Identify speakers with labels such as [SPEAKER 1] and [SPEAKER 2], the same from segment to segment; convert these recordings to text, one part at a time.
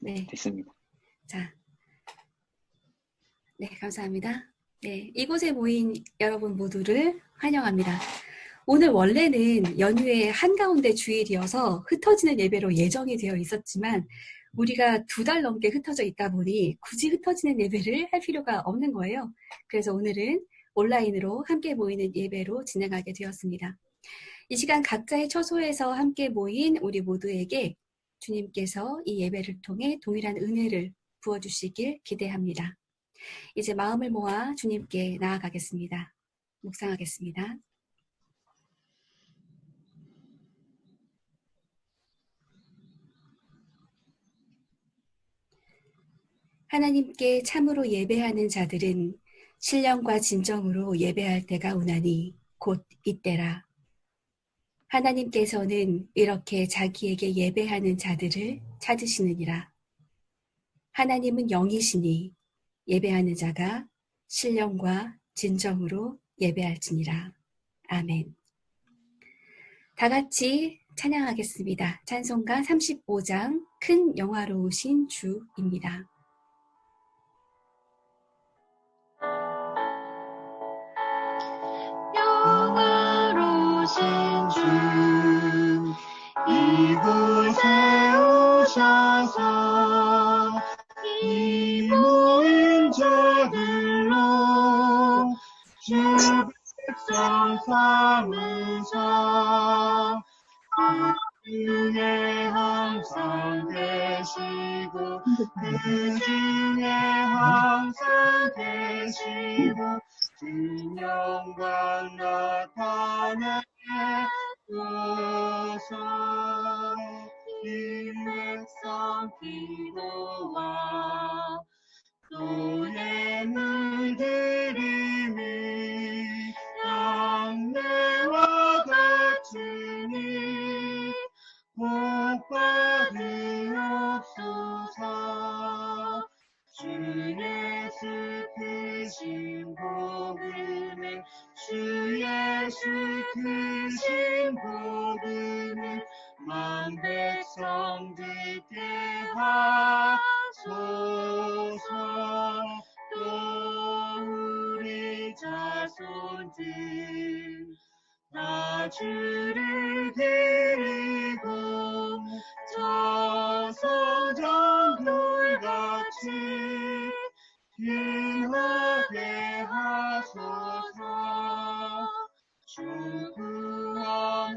[SPEAKER 1] 네.
[SPEAKER 2] 됐습니다.
[SPEAKER 1] 자, 네, 감사합니다. 네, 이곳에 모인 여러분 모두를 환영합니다. 오늘 원래는 연휴의 한가운데 주일이어서 흩어지는 예배로 예정이 되어 있었지만 우리가 2달 넘게 흩어져 있다 보니 굳이 흩어지는 예배를 할 필요가 없는 거예요. 그래서 오늘은 온라인으로 함께 모이는 예배로 진행하게 되었습니다. 이 시간 각자의 처소에서 함께 모인 우리 모두에게 주님께서 이 예배를 통해 동일한 은혜를 부어주시길 기대합니다. 이제 마음을 모아 주님께 나아가겠습니다. 묵상하겠습니다. 하나님께 참으로 예배하는 자들은 신령과 진정으로 예배할 때가 오나니 곧 이때라. 하나님께서는 이렇게 자기에게 예배하는 자들을 찾으시느니라. 하나님은 영이시니 예배하는 자가 신령과 진정으로 예배할지니라. 아멘. 다 같이 찬양하겠습니다. 찬송가 35장 큰 영화로우신 주입니다.
[SPEAKER 3] 영화로우신 주 이곳에 오셔서 이 모인 자들로 주 백성 삼으사 그 중에 항상 계시고 그 중에 항상 계시고 그 영광 나타내소서. 이 백성 기도와 또의 물들임이 양내와 같으니 복 받으옵소서. 주 예수 크신 복음을 주 예수 크신 복음을 만 백성 듣게 하소서. 또 우리 자손들 다 주를 드리고 저성전 돌같이 귀하게 하소서. 주 구원하신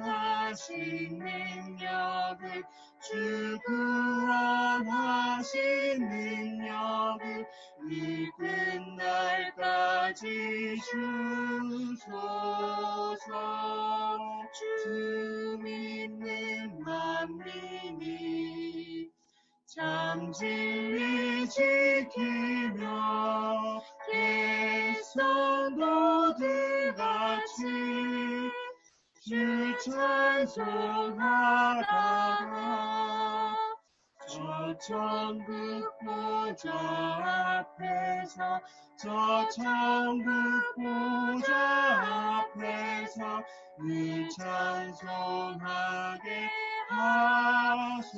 [SPEAKER 3] 능력을 주 구원하신 능력을 이 끝날까지 주소서. 주 믿는 만민이 참 진리 지키며 객성도들 같이 주 찬송하다가 저 천국 보좌 앞에서 저 천국 보좌 앞에서 늘 찬송하게 하소서.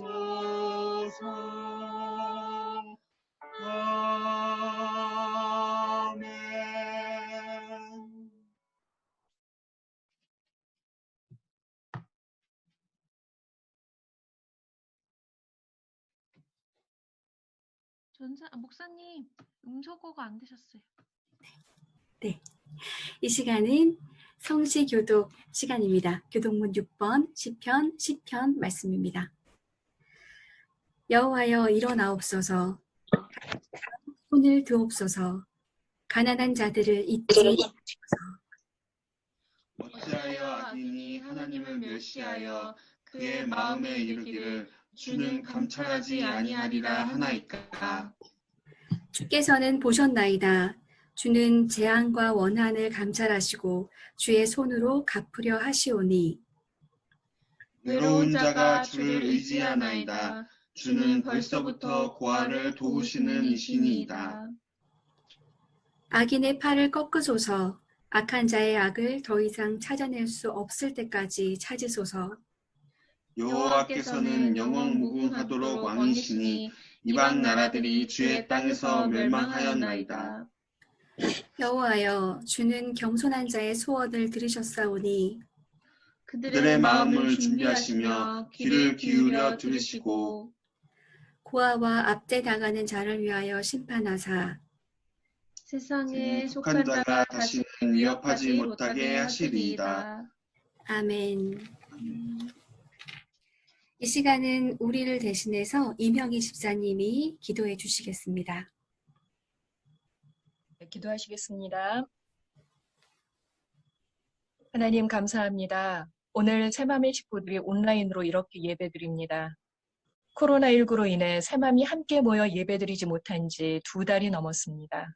[SPEAKER 3] 아멘.
[SPEAKER 4] 목사님, 음소거가 안 되셨어요.
[SPEAKER 1] 네, 이 시간은 성시교독 시간입니다. 교독문 6번 시편 말씀입니다. 여호와여 일어나옵소서, 손을 드옵소서, 가난한 자들을 잊지 마옵소서.
[SPEAKER 3] 어찌하여 악인이 하나님을 멸시하여 그의 마음에 이르기를 주는 감찰하지 아니하리라 하나이까.
[SPEAKER 1] 주께서는 보셨나이다. 주는 재앙과 원한을 감찰하시고 주의 손으로 갚으려 하시오니
[SPEAKER 3] 외로운 자가 주를 의지하나이다. 주는 벌써부터 고아를 도우시는 이시니이다.
[SPEAKER 1] 악인의 팔을 꺾으소서, 악한 자의 악을 더 이상 찾아낼 수 없을 때까지 찾으소서.
[SPEAKER 3] 여호와께서는 영원 무궁하도록 왕이시니 이방 나라들이 주의 땅에서 멸망하였나이다.
[SPEAKER 1] 여호와여, 주는 겸손한 자의 소원을 들으셨사오니
[SPEAKER 3] 그들의 마음을 준비하시며 귀를 기울여 들으시고
[SPEAKER 1] 고아와 압제 당하는 자를 위하여 심판하사
[SPEAKER 4] 세상에
[SPEAKER 3] 속한
[SPEAKER 4] 속한
[SPEAKER 3] 자가 다시는 위협하지 못하게 하시리이다.
[SPEAKER 1] 아멘. 이 시간은 우리를 대신해서 임형희 집사님이 기도해 주시겠습니다.
[SPEAKER 2] 네, 기도하시겠습니다. 하나님 감사합니다. 오늘 새마음의 식구들이 온라인으로 이렇게 예배드립니다. 코로나19로 인해 새마음이 함께 모여 예배드리지 못한 지 2달이 넘었습니다.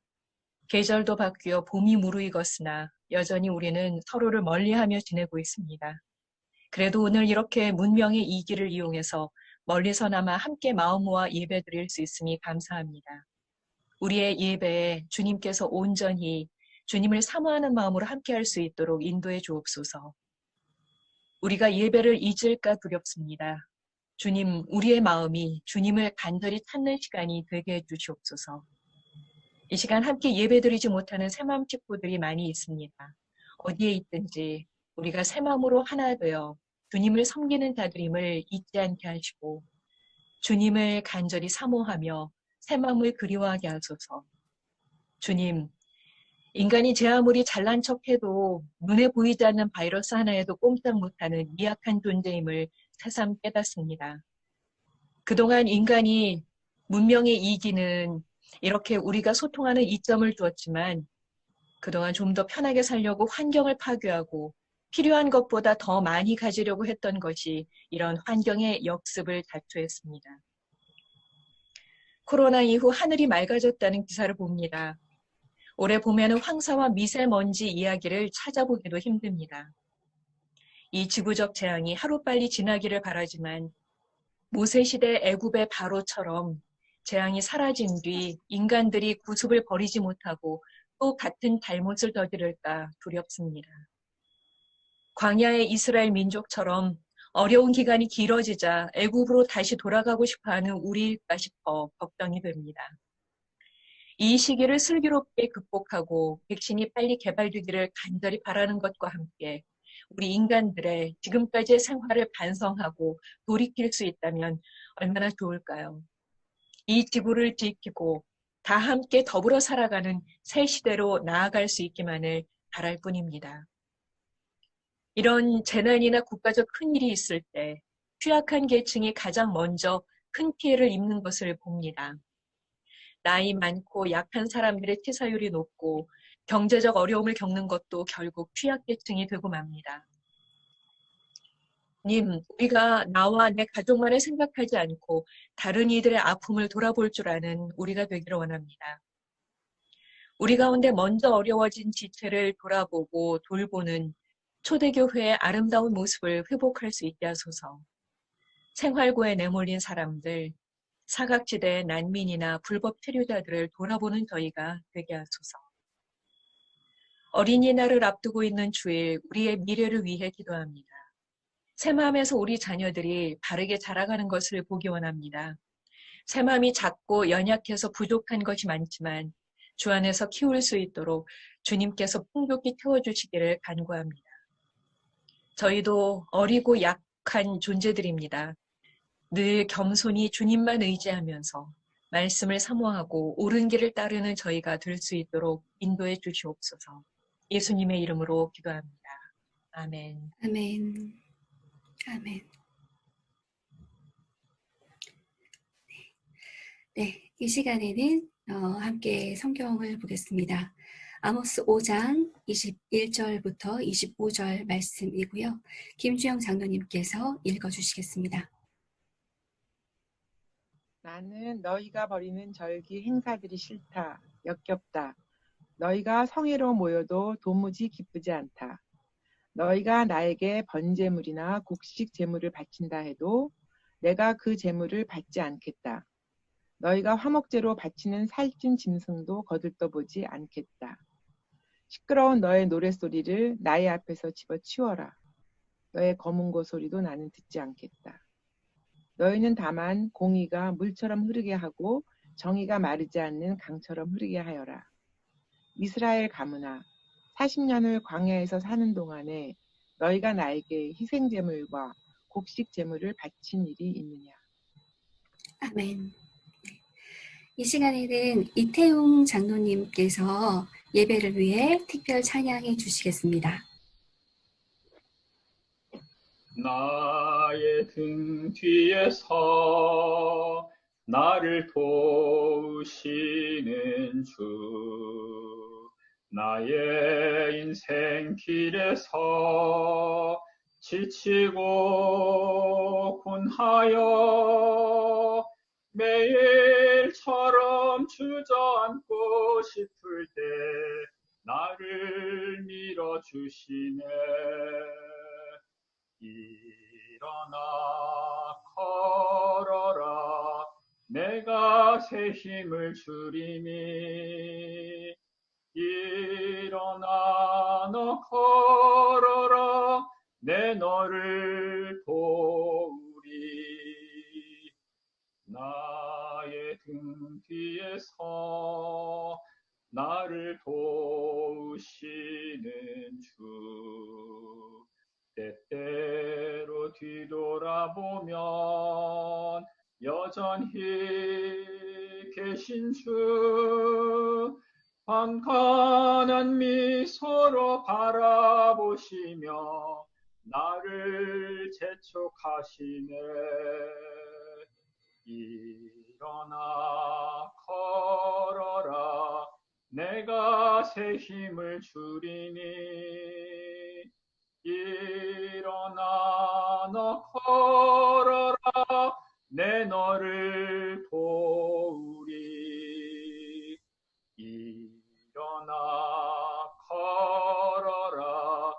[SPEAKER 2] 계절도 바뀌어 봄이 무르익었으나 여전히 우리는 서로를 멀리하며 지내고 있습니다. 그래도 오늘 이렇게 문명의 이 길을 이용해서 멀리서나마 함께 마음 모아 예배드릴 수 있으니 감사합니다. 우리의 예배에 주님께서 온전히 주님을 사모하는 마음으로 함께할 수 있도록 인도해 주옵소서. 우리가 예배를 잊을까 두렵습니다. 주님, 우리의 마음이 주님을 간절히 찾는 시간이 되게 해 주시옵소서. 이 시간 함께 예배드리지 못하는 새마음 식구들이 많이 있습니다. 어디에 있든지 우리가 새마음으로 하나 되어 주님을 섬기는 자들임을 잊지 않게 하시고 주님을 간절히 사모하며 새마음을 그리워하게 하소서. 주님, 인간이 제 아무리 잘난 척해도 눈에 보이지 않는 바이러스 하나에도 꼼짝 못하는 미약한 존재임을 새삼 깨닫습니다. 그동안 인간이 문명의 이기는 이렇게 우리가 소통하는 이점을 두었지만 그동안 좀 더 편하게 살려고 환경을 파괴하고 필요한 것보다 더 많이 가지려고 했던 것이 이런 환경의 역습을 자초했습니다. 코로나 이후 하늘이 맑아졌다는 기사를 봅니다. 올해 봄에는 황사와 미세먼지 이야기를 찾아보기도 힘듭니다. 이 지구적 재앙이 하루빨리 지나기를 바라지만 모세시대 애굽의 바로처럼 재앙이 사라진 뒤 인간들이 구습을 버리지 못하고 또 같은 잘못을 저지를까 두렵습니다. 광야의 이스라엘 민족처럼 어려운 기간이 길어지자 애굽으로 다시 돌아가고 싶어하는 우리일까 싶어 걱정이 됩니다. 이 시기를 슬기롭게 극복하고 백신이 빨리 개발되기를 간절히 바라는 것과 함께 우리 인간들의 지금까지의 생활을 반성하고 돌이킬 수 있다면 얼마나 좋을까요? 이 지구를 지키고 다 함께 더불어 살아가는 새 시대로 나아갈 수 있기만을 바랄 뿐입니다. 이런 재난이나 국가적 큰일이 있을 때 취약한 계층이 가장 먼저 큰 피해를 입는 것을 봅니다. 나이 많고 약한 사람들의 치사율이 높고 경제적 어려움을 겪는 것도 결국 취약계층이 되고 맙니다. 님, 우리가 나와 내 가족만을 생각하지 않고 다른 이들의 아픔을 돌아볼 줄 아는 우리가 되기를 원합니다. 우리 가운데 먼저 어려워진 지체를 돌아보고 돌보는 초대교회의 아름다운 모습을 회복할 수 있게 하소서. 생활고에 내몰린 사람들, 사각지대의 난민이나 불법 체류자들을 돌아보는 저희가 되게 하소서. 어린이날을 앞두고 있는 주일, 우리의 미래를 위해 기도합니다. 새마음에서 우리 자녀들이 바르게 자라가는 것을 보기 원합니다. 새마음이 작고 연약해서 부족한 것이 많지만 주 안에서 키울 수 있도록 주님께서 풍족히 태워주시기를 간구합니다. 저희도 어리고 약한 존재들입니다. 늘 겸손히 주님만 의지하면서 말씀을 사모하고 옳은 길을 따르는 저희가 될 수 있도록 인도해 주시옵소서. 예수님의 이름으로 기도합니다. 아멘.
[SPEAKER 1] 아멘. 아멘. 네, 이 시간에는 함께 성경을 보겠습니다. 아모스 5장 21절부터 25절 말씀이고요. 김주영 장로님께서 읽어주시겠습니다.
[SPEAKER 5] 나는 너희가 벌이는 절기 행사들이 싫다, 역겹다. 너희가 성회로 모여도 도무지 기쁘지 않다. 너희가 나에게 번제물이나 곡식 제물을 바친다 해도 내가 그 제물을 받지 않겠다. 너희가 화목제로 바치는 살찐 짐승도 거들떠보지 않겠다. 시끄러운 너의 노랫소리를 나의 앞에서 집어치워라. 너의 검은고 소리도 나는 듣지 않겠다. 너희는 다만 공의가 물처럼 흐르게 하고 정의가 마르지 않는 강처럼 흐르게 하여라. 이스라엘 가문아, 40년을 광야에서 사는 동안에 너희가 나에게 희생제물과 곡식제물을 바친 일이 있느냐.
[SPEAKER 1] 아멘. 이 시간에는 이태웅 장로님께서 예배를 위해 특별 찬양해 주시겠습니다.
[SPEAKER 6] 나의 등 뒤에서 나를 도우시는 주, 나의 인생 길에서 지치고 군하여 매일처럼 주저앉고 싶을 때 나를 밀어주시네. 일어나 걸어라, 내가 새 힘을 주리니. 일어나 너 걸어라, 내 너를 도우리. 나의 등 뒤에서 나를 도우시는 주, 때때로 뒤돌아보면 여전히 계신 주, 환한한 미소로 바라보시며 나를 재촉하시네. 일어나 걸어라, 내가 새 힘을 주리니. 일어나 너 걸어라, 내 너를 도우리. 일어나 걸어라,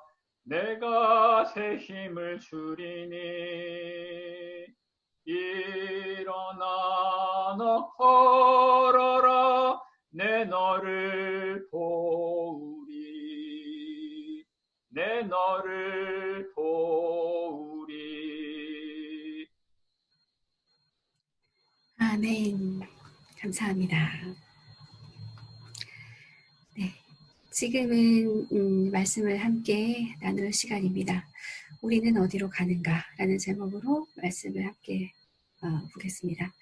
[SPEAKER 6] 내가 새 힘을 주리니. 일어나 너 걸어라, 내 너를 도우리. 내 너를 도우리.
[SPEAKER 1] 아멘. 감사합니다. 네, 지금은 말씀을 함께 나눌 시간입니다. 우리는 어디로 가는가? 라는 제목으로 말씀을 함께 보겠습니다.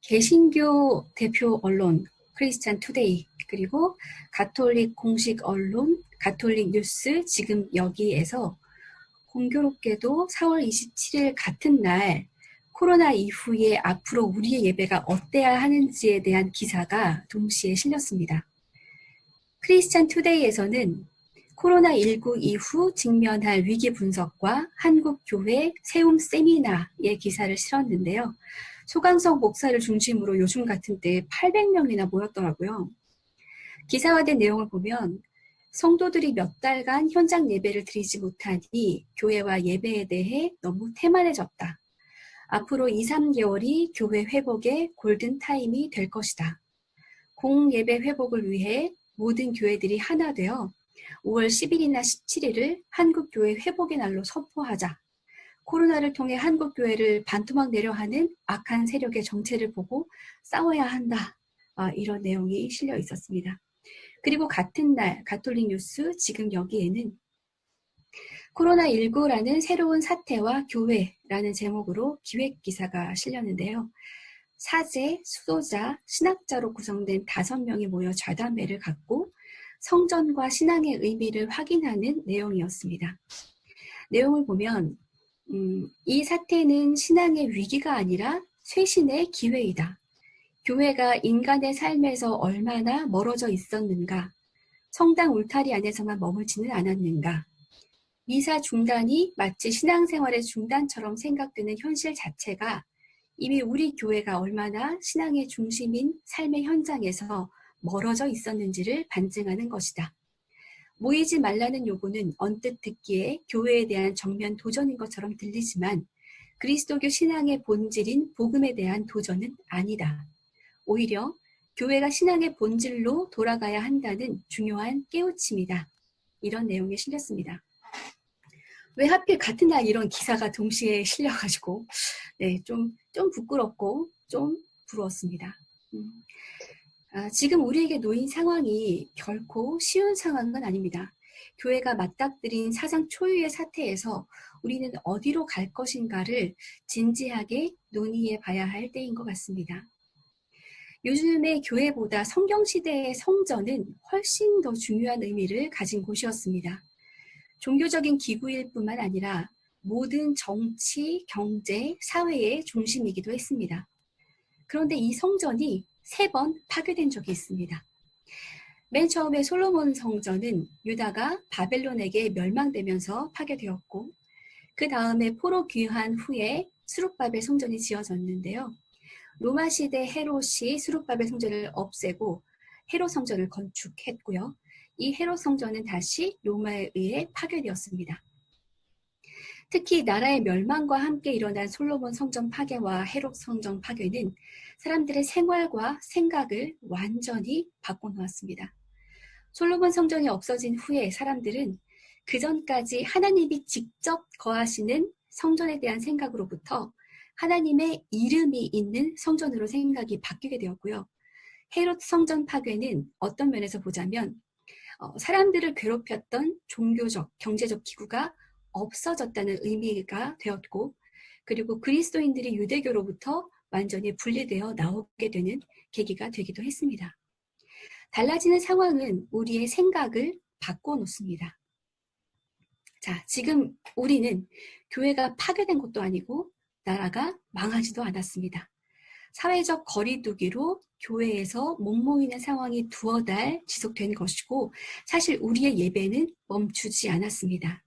[SPEAKER 1] 개신교 대표 언론 크리스찬 투데이, 그리고 가톨릭 공식 언론 가톨릭 뉴스 지금 여기에서 공교롭게도 4월 27일 같은 날 코로나 이후에 앞으로 우리의 예배가 어때야 하는지에 대한 기사가 동시에 실렸습니다. 크리스찬 투데이에서는 코로나19 이후 직면할 위기 분석과 한국교회 세움 세미나의 기사를 실었는데요. 소강석 목사를 중심으로 요즘 같은 때에 800명이나 모였더라고요. 기사화된 내용을 보면 성도들이 몇 달간 현장 예배를 드리지 못하니 교회와 예배에 대해 너무 태만해졌다. 앞으로 2, 3개월이 교회 회복의 골든타임이 될 것이다. 공예배 회복을 위해 모든 교회들이 하나 되어 5월 10일이나 17일을 한국교회 회복의 날로 선포하자. 코로나를 통해 한국교회를 반토막 내려 하는 악한 세력의 정체를 보고 싸워야 한다. 이런 내용이 실려 있었습니다. 그리고 같은 날 가톨릭 뉴스 지금 여기에는 코로나19라는 새로운 사태와 교회라는 제목으로 기획기사가 실렸는데요. 사제, 수도자, 신학자로 구성된 5명이 모여 좌담회를 갖고 성전과 신앙의 의미를 확인하는 내용이었습니다. 내용을 보면 이 사태는 신앙의 위기가 아니라 쇄신의 기회이다. 교회가 인간의 삶에서 얼마나 멀어져 있었는가, 성당 울타리 안에서만 머물지는 않았는가, 미사 중단이 마치 신앙생활의 중단처럼 생각되는 현실 자체가 이미 우리 교회가 얼마나 신앙의 중심인 삶의 현장에서 멀어져 있었는지를 반증하는 것이다. 모이지 말라는 요구는 언뜻 듣기에 교회에 대한 정면 도전인 것처럼 들리지만 그리스도교 신앙의 본질인 복음에 대한 도전은 아니다. 오히려 교회가 신앙의 본질로 돌아가야 한다는 중요한 깨우침이다. 이런 내용이 실렸습니다. 왜 하필 같은 날 이런 기사가 동시에 실려가지고 네, 좀 부끄럽고 좀 부러웠습니다. 지금 우리에게 놓인 상황이 결코 쉬운 상황은 아닙니다. 교회가 맞닥뜨린 사상 초유의 사태에서 우리는 어디로 갈 것인가를 진지하게 논의해 봐야 할 때인 것 같습니다. 요즘의 교회보다 성경시대의 성전은 훨씬 더 중요한 의미를 가진 곳이었습니다. 종교적인 기구일 뿐만 아니라 모든 정치, 경제, 사회의 중심이기도 했습니다. 그런데 이 성전이 3번 파괴된 적이 있습니다. 맨 처음에 솔로몬 성전은 유다가 바벨론에게 멸망되면서 파괴되었고, 그 다음에 포로 귀환 후에 수룹바벨 성전이 지어졌는데요. 로마 시대 헤롯이 수룹바벨 성전을 없애고 헤롯 성전을 건축했고요. 이 헤롯 성전은 다시 로마에 의해 파괴되었습니다. 특히 나라의 멸망과 함께 일어난 솔로몬 성전 파괴와 헤롯 성전 파괴는 사람들의 생활과 생각을 완전히 바꿔놓았습니다. 솔로몬 성전이 없어진 후에 사람들은 그전까지 하나님이 직접 거하시는 성전에 대한 생각으로부터 하나님의 이름이 있는 성전으로 생각이 바뀌게 되었고요. 헤롯 성전 파괴는 어떤 면에서 보자면 사람들을 괴롭혔던 종교적, 경제적 기구가 없어졌다는 의미가 되었고, 그리고 그리스도인들이 유대교로부터 완전히 분리되어 나오게 되는 계기가 되기도 했습니다. 달라지는 상황은 우리의 생각을 바꿔놓습니다. 자, 지금 우리는 교회가 파괴된 것도 아니고 나라가 망하지도 않았습니다. 사회적 거리두기로 교회에서 못모이는 상황이 두어 달 지속된 것이고, 사실 우리의 예배는 멈추지 않았습니다.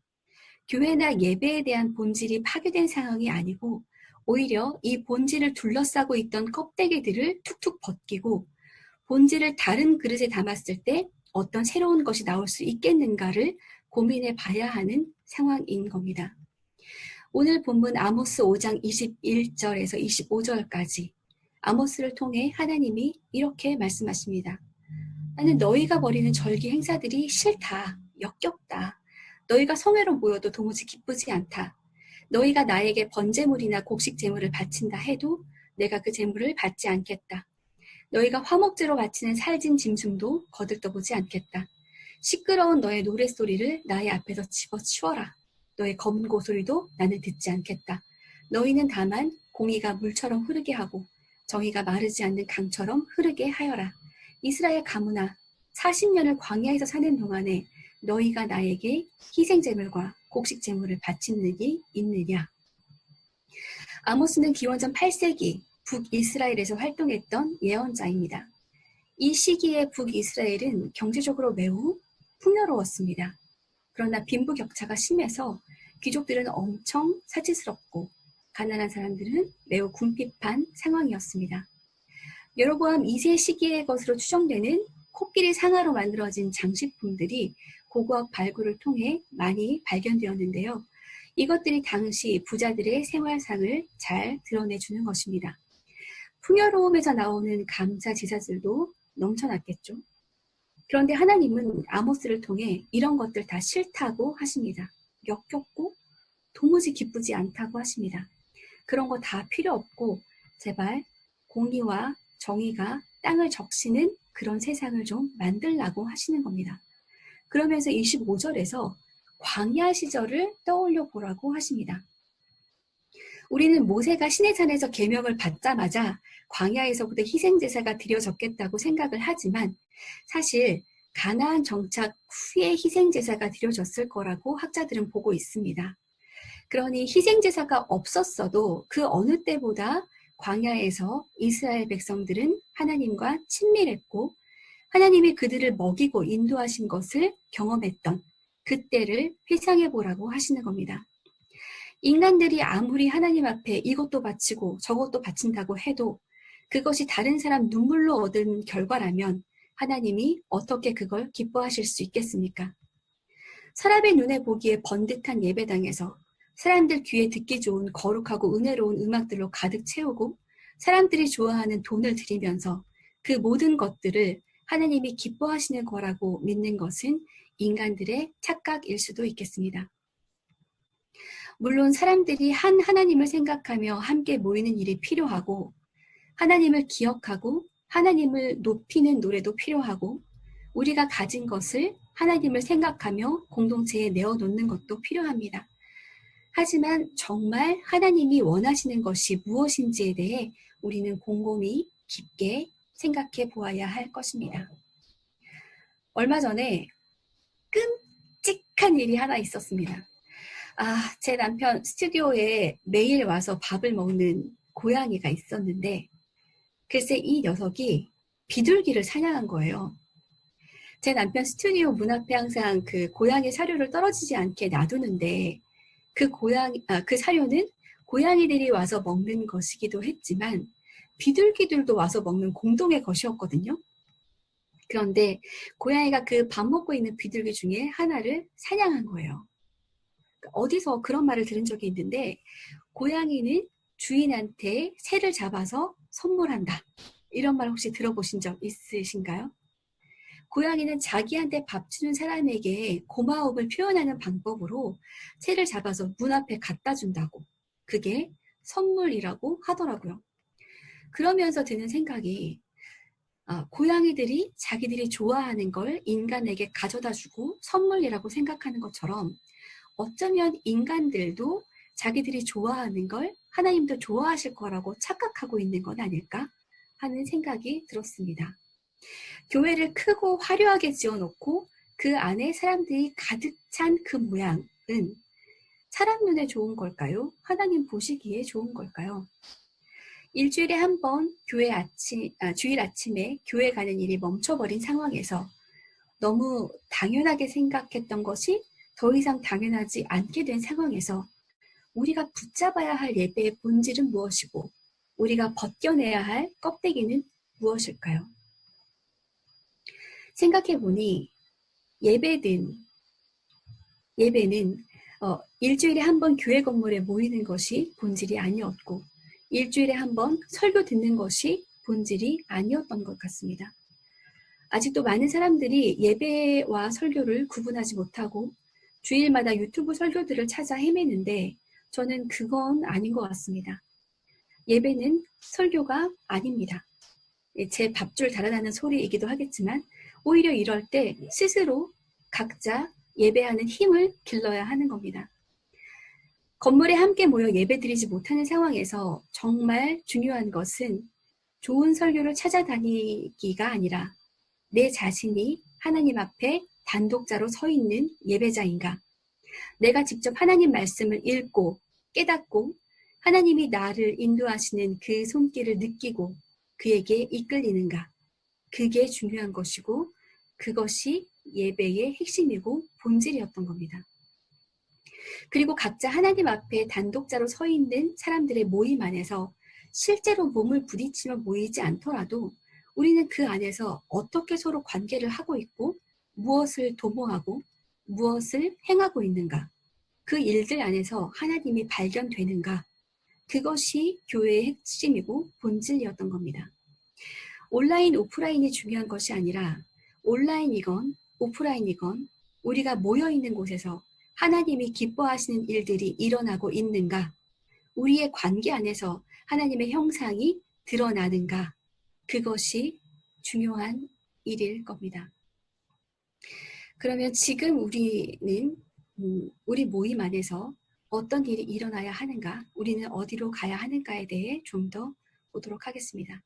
[SPEAKER 1] 교회나 예배에 대한 본질이 파괴된 상황이 아니고 오히려 이 본질을 둘러싸고 있던 껍데기들을 툭툭 벗기고 본질을 다른 그릇에 담았을 때 어떤 새로운 것이 나올 수 있겠는가를 고민해 봐야 하는 상황인 겁니다. 오늘 본문 아모스 5장 21절에서 25절까지 아모스를 통해 하나님이 이렇게 말씀하십니다. 나는 너희가 벌이는 절기 행사들이 싫다, 역겹다. 너희가 성회로 모여도 도무지 기쁘지 않다. 너희가 나에게 번제물이나 곡식 제물을 바친다 해도 내가 그 제물을 받지 않겠다. 너희가 화목제로 바치는 살진 짐승도 거들떠보지 않겠다. 시끄러운 너의 노랫소리를 나의 앞에서 집어치워라. 너의 검은 고소리도 나는 듣지 않겠다. 너희는 다만 공의가 물처럼 흐르게 하고 정의가 마르지 않는 강처럼 흐르게 하여라. 이스라엘 가문아, 40년을 광야에서 사는 동안에 너희가 나에게 희생제물과 곡식제물을 바친 일이 있느냐. 아모스는 기원전 8세기 북이스라엘에서 활동했던 예언자입니다. 이 시기에 북이스라엘은 경제적으로 매우 풍요로웠습니다. 그러나 빈부격차가 심해서 귀족들은 엄청 사치스럽고 가난한 사람들은 매우 궁핍한 상황이었습니다. 여로보암 2세 시기의 것으로 추정되는 코끼리 상아로 만들어진 장식품들이 고고학 발굴을 통해 많이 발견되었는데요. 이것들이 당시 부자들의 생활상을 잘 드러내주는 것입니다. 풍요로움에서 나오는 감사 제사들도 넘쳐났겠죠. 그런데 하나님은 아모스를 통해 이런 것들 다 싫다고 하십니다. 역겹고 도무지 기쁘지 않다고 하십니다. 그런 거 다 필요 없고 제발 공의와 정의가 땅을 적시는 그런 세상을 좀 만들라고 하시는 겁니다. 그러면서 25절에서 광야 시절을 떠올려 보라고 하십니다. 우리는 모세가 시내산에서 계명을 받자마자 광야에서부터 희생제사가 드려졌겠다고 생각을 하지만 사실 가나안 정착 후에 희생제사가 드려졌을 거라고 학자들은 보고 있습니다. 그러니 희생제사가 없었어도 그 어느 때보다 광야에서 이스라엘 백성들은 하나님과 친밀했고 하나님이 그들을 먹이고 인도하신 것을 경험했던 그때를 회상해 보라고 하시는 겁니다. 인간들이 아무리 하나님 앞에 이것도 바치고 저것도 바친다고 해도 그것이 다른 사람 눈물로 얻은 결과라면 하나님이 어떻게 그걸 기뻐하실 수 있겠습니까? 사람의 눈에 보기에 번듯한 예배당에서 사람들 귀에 듣기 좋은 거룩하고 은혜로운 음악들로 가득 채우고 사람들이 좋아하는 돈을 들이면서 그 모든 것들을 하나님이 기뻐하시는 거라고 믿는 것은 인간들의 착각일 수도 있겠습니다. 물론 사람들이 한 하나님을 생각하며 함께 모이는 일이 필요하고 하나님을 기억하고 하나님을 높이는 노래도 필요하고 우리가 가진 것을 하나님을 생각하며 공동체에 내어놓는 것도 필요합니다. 하지만 정말 하나님이 원하시는 것이 무엇인지에 대해 우리는 곰곰이 깊게 생각해 보아야 할 것입니다. 얼마 전에 끔찍한 일이 하나 있었습니다. 제 남편 스튜디오에 매일 와서 밥을 먹는 고양이가 있었는데 글쎄 이 녀석이 비둘기를 사냥한 거예요. 제 남편 스튜디오 문 앞에 항상 그 고양이 사료를 떨어지지 않게 놔두는데 그 사료는 고양이들이 와서 먹는 것이기도 했지만 비둘기들도 와서 먹는 공동의 것이었거든요. 그런데 고양이가 그 밥 먹고 있는 비둘기 중에 하나를 사냥한 거예요. 어디서 그런 말을 들은 적이 있는데 고양이는 주인한테 새를 잡아서 선물한다. 이런 말 혹시 들어보신 적 있으신가요? 고양이는 자기한테 밥 주는 사람에게 고마움을 표현하는 방법으로 새를 잡아서 문 앞에 갖다 준다고. 그게 선물이라고 하더라고요. 그러면서 드는 생각이 고양이들이 자기들이 좋아하는 걸 인간에게 가져다 주고 선물이라고 생각하는 것처럼 어쩌면 인간들도 자기들이 좋아하는 걸 하나님도 좋아하실 거라고 착각하고 있는 건 아닐까 하는 생각이 들었습니다. 교회를 크고 화려하게 지어놓고 그 안에 사람들이 가득 찬 그 모양은 사람 눈에 좋은 걸까요? 하나님 보시기에 좋은 걸까요? 일주일에 한 번 주일 아침에 교회 가는 일이 멈춰버린 상황에서 너무 당연하게 생각했던 것이 더 이상 당연하지 않게 된 상황에서 우리가 붙잡아야 할 예배의 본질은 무엇이고 우리가 벗겨내야 할 껍데기는 무엇일까요? 생각해보니 예배는 일주일에 한 번 교회 건물에 모이는 것이 본질이 아니었고 일주일에 한 번 설교 듣는 것이 본질이 아니었던 것 같습니다. 아직도 많은 사람들이 예배와 설교를 구분하지 못하고 주일마다 유튜브 설교들을 찾아 헤매는데 저는 그건 아닌 것 같습니다. 예배는 설교가 아닙니다. 제 밥줄 달아나는 소리이기도 하겠지만 오히려 이럴 때 스스로 각자 예배하는 힘을 길러야 하는 겁니다. 건물에 함께 모여 예배드리지 못하는 상황에서 정말 중요한 것은 좋은 설교를 찾아다니기가 아니라 내 자신이 하나님 앞에 단독자로 서 있는 예배자인가? 내가 직접 하나님 말씀을 읽고 깨닫고 하나님이 나를 인도하시는 그 손길을 느끼고 그에게 이끌리는가? 그게 중요한 것이고 그것이 예배의 핵심이고 본질이었던 겁니다. 그리고 각자 하나님 앞에 단독자로 서 있는 사람들의 모임 안에서 실제로 몸을 부딪히며 모이지 않더라도 우리는 그 안에서 어떻게 서로 관계를 하고 있고 무엇을 도모하고 무엇을 행하고 있는가? 그 일들 안에서 하나님이 발견되는가? 그것이 교회의 핵심이고 본질이었던 겁니다. 온라인, 오프라인이 중요한 것이 아니라 온라인이건 오프라인이건 우리가 모여있는 곳에서 하나님이 기뻐하시는 일들이 일어나고 있는가? 우리의 관계 안에서 하나님의 형상이 드러나는가? 그것이 중요한 일일 겁니다. 그러면 지금 우리는 우리 모임 안에서 어떤 일이 일어나야 하는가? 우리는 어디로 가야 하는가에 대해 좀 더 보도록 하겠습니다.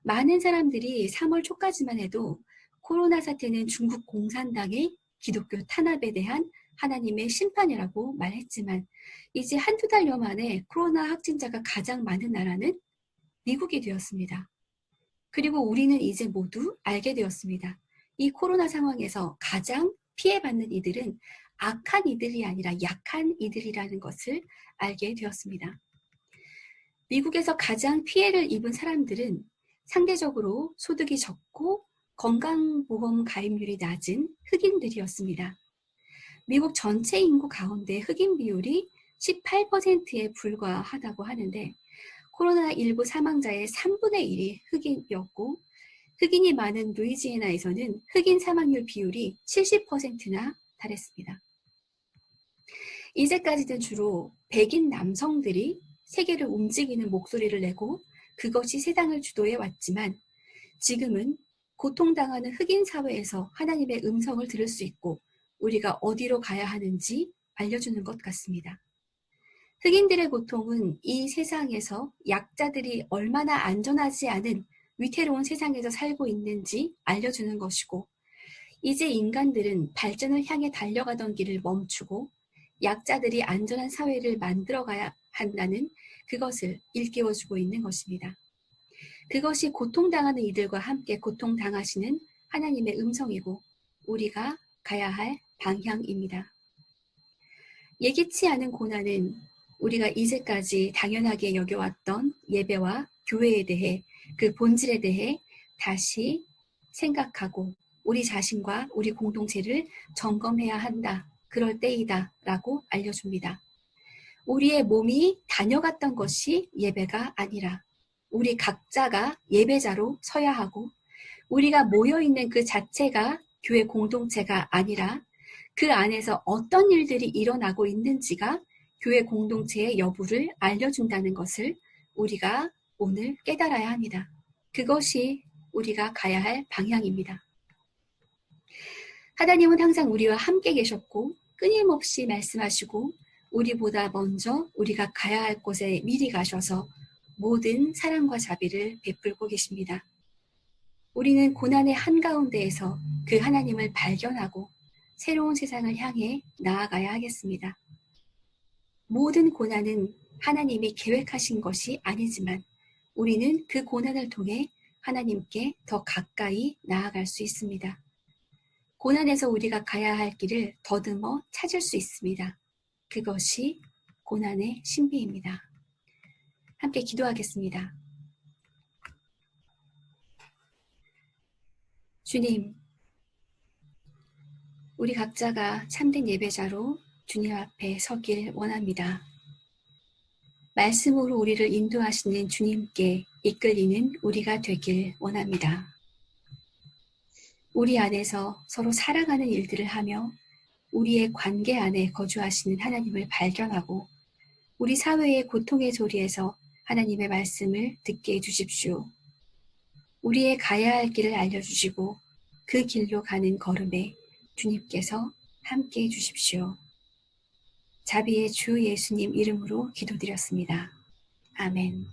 [SPEAKER 1] 많은 사람들이 3월 초까지만 해도 코로나 사태는 중국 공산당의 기독교 탄압에 대한 하나님의 심판이라고 말했지만 이제 한두 달여 만에 코로나 확진자가 가장 많은 나라는 미국이 되었습니다. 그리고 우리는 이제 모두 알게 되었습니다. 이 코로나 상황에서 가장 피해받는 이들은 악한 이들이 아니라 약한 이들이라는 것을 알게 되었습니다. 미국에서 가장 피해를 입은 사람들은 상대적으로 소득이 적고 건강보험 가입률이 낮은 흑인들이었습니다. 미국 전체 인구 가운데 흑인 비율이 18%에 불과하다고 하는데 코로나19 사망자의 3분의 1이 흑인이었고 흑인이 많은 루이지애나에서는 흑인 사망률 비율이 70%나 달했습니다. 이제까지는 주로 백인 남성들이 세계를 움직이는 목소리를 내고 그것이 세상을 주도해 왔지만 지금은 고통당하는 흑인 사회에서 하나님의 음성을 들을 수 있고 우리가 어디로 가야 하는지 알려주는 것 같습니다. 흑인들의 고통은 이 세상에서 약자들이 얼마나 안전하지 않은 위태로운 세상에서 살고 있는지 알려주는 것이고 이제 인간들은 발전을 향해 달려가던 길을 멈추고 약자들이 안전한 사회를 만들어가야 한다는 그것을 일깨워주고 있는 것입니다. 그것이 고통당하는 이들과 함께 고통당하시는 하나님의 음성이고 우리가 가야 할 방향입니다. 예기치 않은 고난은 우리가 이제까지 당연하게 여겨왔던 예배와 교회에 대해 그 본질에 대해 다시 생각하고 우리 자신과 우리 공동체를 점검해야 한다. 그럴 때이다 라고 알려줍니다. 우리의 몸이 다녀갔던 것이 예배가 아니라 우리 각자가 예배자로 서야 하고 우리가 모여있는 그 자체가 교회 공동체가 아니라 그 안에서 어떤 일들이 일어나고 있는지가 교회 공동체의 여부를 알려준다는 것을 우리가 오늘 깨달아야 합니다. 그것이 우리가 가야 할 방향입니다. 하나님은 항상 우리와 함께 계셨고 끊임없이 말씀하시고 우리보다 먼저 우리가 가야 할 곳에 미리 가셔서 모든 사랑과 자비를 베풀고 계십니다. 우리는 고난의 한가운데에서 그 하나님을 발견하고 새로운 세상을 향해 나아가야 하겠습니다. 모든 고난은 하나님이 계획하신 것이 아니지만 우리는 그 고난을 통해 하나님께 더 가까이 나아갈 수 있습니다. 고난에서 우리가 가야 할 길을 더듬어 찾을 수 있습니다. 그것이 고난의 신비입니다. 함께 기도하겠습니다. 주님, 우리 각자가 참된 예배자로 주님 앞에 서길 원합니다. 말씀으로 우리를 인도하시는 주님께 이끌리는 우리가 되길 원합니다. 우리 안에서 서로 사랑하는 일들을 하며 우리의 관계 안에 거주하시는 하나님을 발견하고 우리 사회의 고통의 소리에서 하나님의 말씀을 듣게 해주십시오. 우리의 가야 할 길을 알려주시고 그 길로 가는 걸음에 주님께서 함께 해주십시오. 자비의 주 예수님 이름으로 기도드렸습니다. 아멘.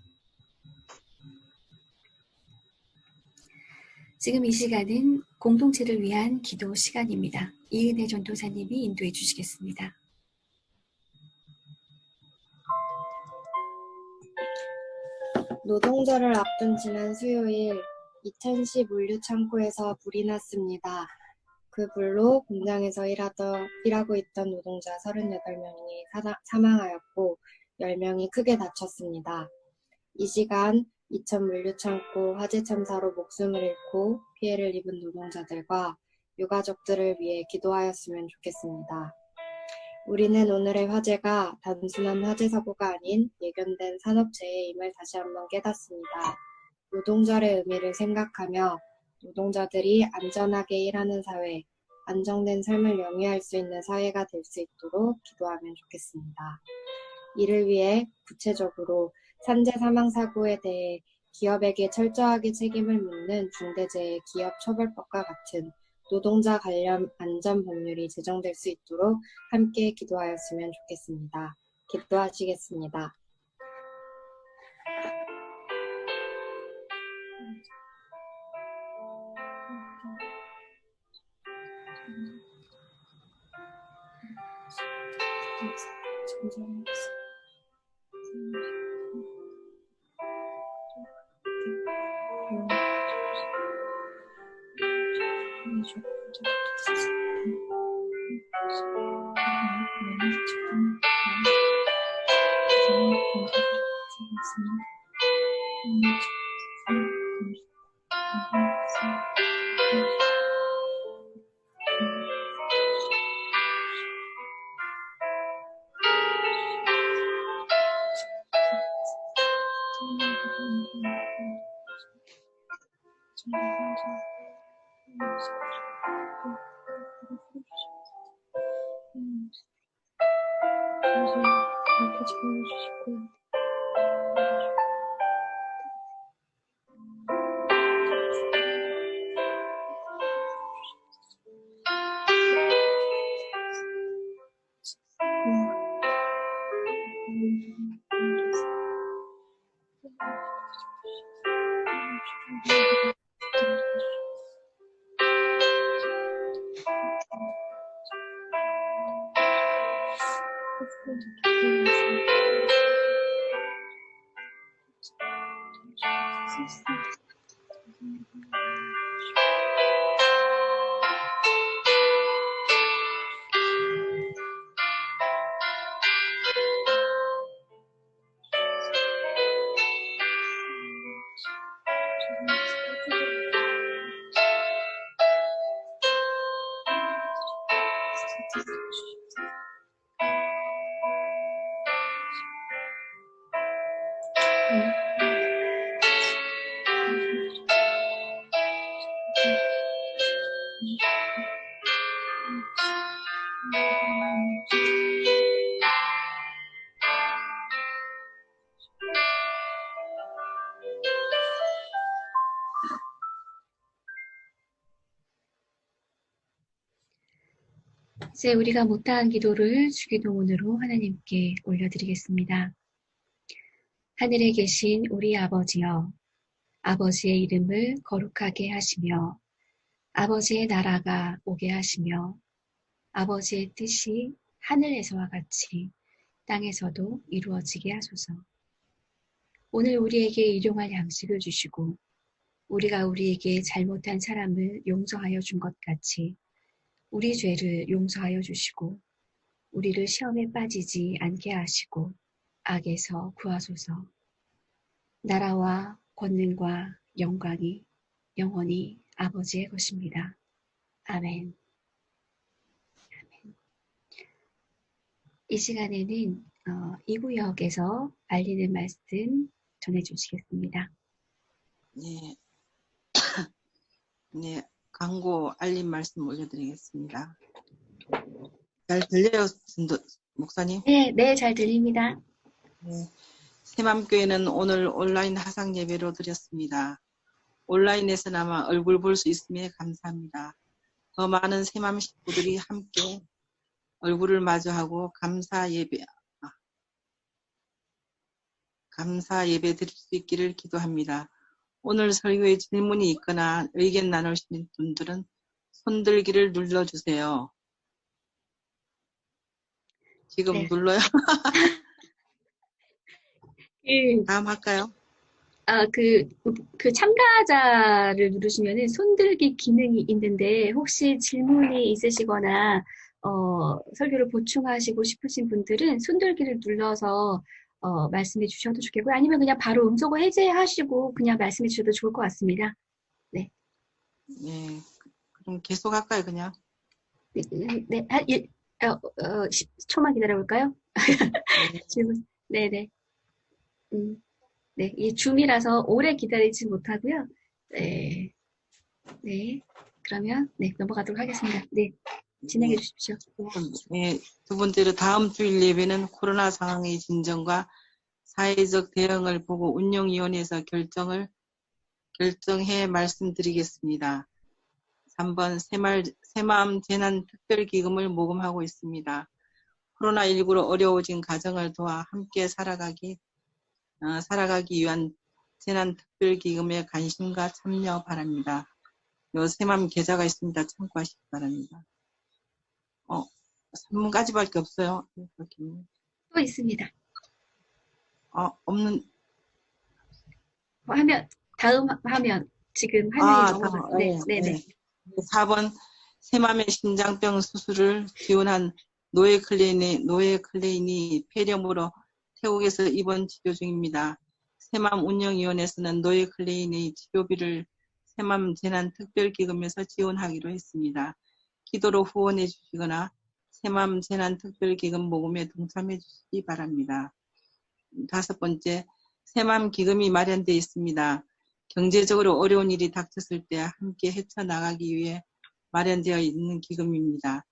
[SPEAKER 1] 지금 이 시간은 공동체를 위한 기도 시간입니다. 이은혜 전도사님이 인도해 주시겠습니다.
[SPEAKER 7] 노동절을 앞둔 지난 수요일 이천시 물류창고에서 불이 났습니다. 그 불로 공장에서 일하고 있던 노동자 38명이 사망하였고 10명이 크게 다쳤습니다. 이 시간 이천 물류창고 화재 참사로 목숨을 잃고 피해를 입은 노동자들과 유가족들을 위해 기도하였으면 좋겠습니다. 우리는 오늘의 화재가 단순한 화재 사고가 아닌 예견된 산업재해임을 다시 한번 깨닫습니다. 노동절의 의미를 생각하며 노동자들이 안전하게 일하는 사회, 안정된 삶을 영위할 수 있는 사회가 될 수 있도록 기도하면 좋겠습니다. 이를 위해 구체적으로 산재 사망 사고에 대해 기업에게 철저하게 책임을 묻는 중대재해기업처벌법과 같은 노동자 관련 안전 법률이 제정될 수 있도록 함께 기도하였으면 좋겠습니다. 기도하시겠습니다. 지켜주시고
[SPEAKER 1] 이제 우리가 못다한 기도를 주기도문으로 하나님께 올려드리겠습니다. 하늘에 계신 우리 아버지여, 아버지의 이름을 거룩하게 하시며 아버지의 나라가 오게 하시며 아버지의 뜻이 하늘에서와 같이 땅에서도 이루어지게 하소서. 오늘 우리에게 일용할 양식을 주시고 우리가 우리에게 잘못한 사람을 용서하여 준 것 같이 우리 죄를 용서하여 주시고 우리를 시험에 빠지지 않게 하시고 악에서 구하소서. 나라와 권능과 영광이 영원히 아버지의 것입니다. 아멘. 아멘. 이 시간에는 이 구역에서 알리는 말씀 전해주시겠습니다.
[SPEAKER 8] 네. 네, 광고 알림 말씀 올려드리겠습니다. 잘 들려요, 목사님?
[SPEAKER 1] 네, 잘 들립니다.
[SPEAKER 8] 네. 새맘교회는 오늘 온라인 화상 예배로 드렸습니다. 온라인에서나마 얼굴 볼 수 있음에 감사합니다. 더 많은 새맘 식구들이 함께 얼굴을 마주하고 감사 예배 드릴 수 있기를 기도합니다. 오늘 설교에 질문이 있거나 의견 나누시는 분들은 손들기를 눌러주세요. 지금
[SPEAKER 1] 네.
[SPEAKER 8] 눌러요? 다음 할까요?
[SPEAKER 1] 그 참가자를 누르시면은 손들기 기능이 있는데 혹시 질문이 있으시거나 설교를 보충하시고 싶으신 분들은 손들기를 눌러서 말씀해 주셔도 좋겠고요. 아니면 그냥 바로 음소거 해제하시고 그냥 말씀해 주셔도 좋을 것 같습니다. 네.
[SPEAKER 8] 네. 그럼 계속 할까요, 그냥?
[SPEAKER 1] 네. 10초만 기다려볼까요? 질문. 네네. 네. 이 줌이라서 오래 기다리지 못하고요. 네. 네. 그러면, 네. 넘어가도록 하겠습니다. 네. 진행해 주십시오.
[SPEAKER 8] 네. 두 번째로 다음 주일 예배는 코로나 상황의 진정과 사회적 대응을 보고 운영위원회에서 결정해 말씀드리겠습니다. 3번 새마음 재난특별기금을 모금하고 있습니다. 코로나19로 어려워진 가정을 도와 함께 살아가기 위한 재난특별기금에 관심과 참여 바랍니다. 요 새마음 계좌가 있습니다. 참고하시기 바랍니다. 3문까지밖에 없어요.
[SPEAKER 1] 또 있습니다.
[SPEAKER 8] 없는.
[SPEAKER 1] 다음 화면, 지금 화면이 넘어갔어요. 네.
[SPEAKER 8] 4번 새맘의 심장병 수술을 지원한 노예 클레인이 폐렴으로 태국에서 입원 치료 중입니다. 새맘 운영위원회에서는 노예 클레인의 치료비를 새맘 재난특별기금에서 지원하기로 했습니다. 기도로 후원해 주시거나 새맘 재난특별기금 모금에 동참해 주시기 바랍니다. 5번째, 새맘 기금이 마련되어 있습니다. 경제적으로 어려운 일이 닥쳤을 때 함께 헤쳐나가기 위해 마련되어 있는 기금입니다.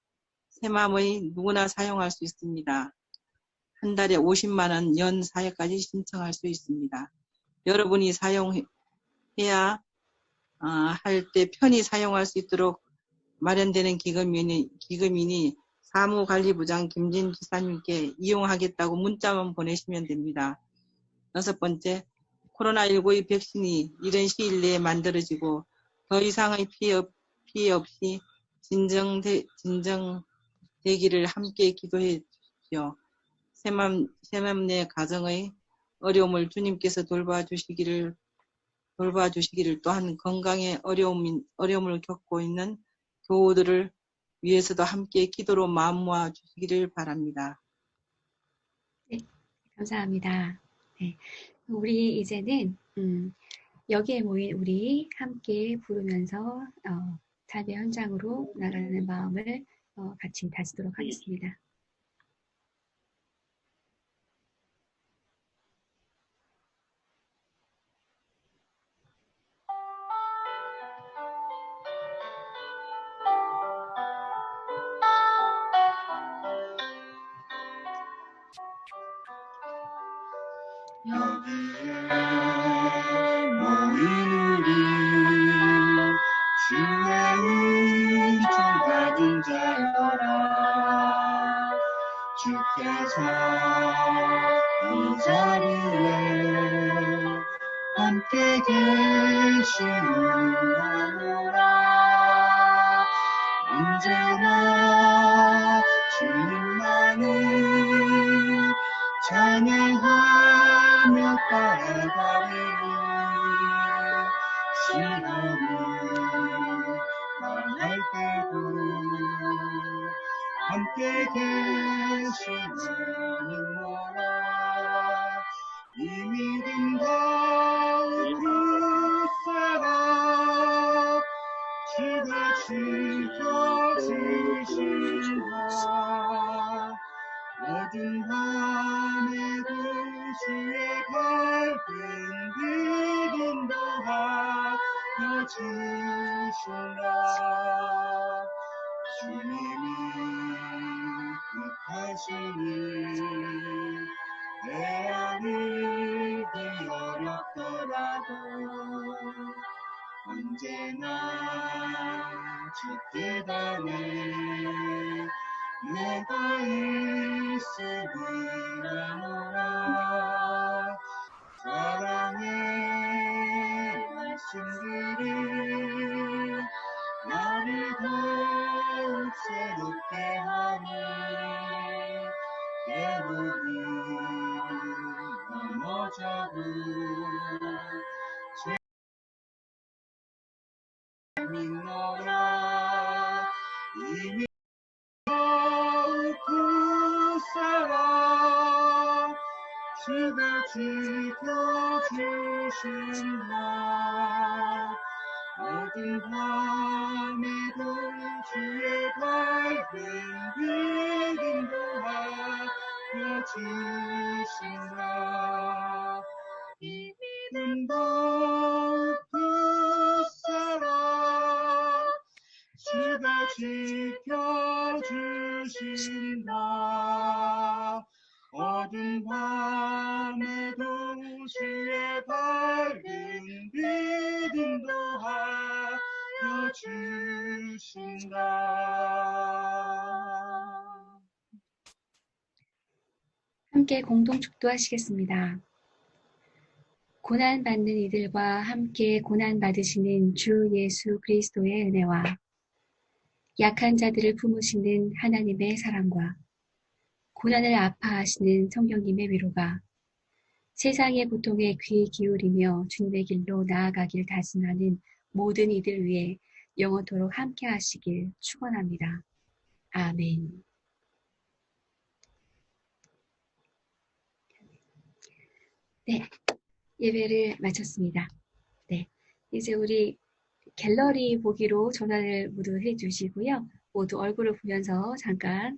[SPEAKER 8] 새맘의 누구나 사용할 수 있습니다. 한 달에 50만 원 연 사회까지 신청할 수 있습니다. 여러분이 사용해야 할 때 편히 사용할 수 있도록 마련되는 기금이니 사무관리부장 김진 지사님께 이용하겠다고 문자만 보내시면 됩니다. 6번째, 코로나19의 백신이 이른 시일 내에 만들어지고 더 이상의 피해 없이 진정되기를 함께 기도해 주십시오. 새맘내 가정의 어려움을 주님께서 돌봐주시기를 또한 건강에 어려움을 겪고 있는 교우들을 위해서도 함께 기도로 마음 모아 주시기를 바랍니다.
[SPEAKER 1] 네, 감사합니다. 네, 우리 이제는 여기에 모인 우리 함께 부르면서 삶의 현장으로 나가는 마음을 같이 다지도록 하겠습니다.
[SPEAKER 3] 여기에 모인 우리 주의 은총 받은 자여라. 주께서 이 자리에 함께 계시느라 언제나 주님만을 찬양하며 따라가리니 시험이 망할 때도 함께 계시느니라. 이 믿음 가운 그 사랑 주가 지켜주신다. 모든 밤에도 주의 밝은 빛 인도하여 주신다. 주님이 뜻하시니 내 안이 어렵더라도 언제나 주 뜻 안에 내가 있으리라. 사랑의 말씀들이 나를 더욱 새롭게 하니 때로는 넘어져도 믿노라. 이미 그 사랑 주가 지켜주신다. 모든 밤에도 주의 밝은 빛 인도하여 주신다. 이 믿음 더욱 그 사랑 주가 지켜주신다. 어두운 밤에도 주의 밝은 빛 인도하여 주신다.
[SPEAKER 1] 함께 공동 축도하시겠습니다. 고난받는 이들과 함께 고난받으시는 주 예수 그리스도의 은혜와 약한 자들을 품으시는 하나님의 사랑과 고난을 아파하시는 성령님의 위로가 세상의 고통에 귀 기울이며 주님의 길로 나아가길 다짐하는 모든 이들 위해 영원토록 함께 하시길 축원합니다. 아멘. 네, 예배를 마쳤습니다. 네, 이제 우리 갤러리 보기로 전환을 모두 해주시고요. 모두 얼굴을 보면서 잠깐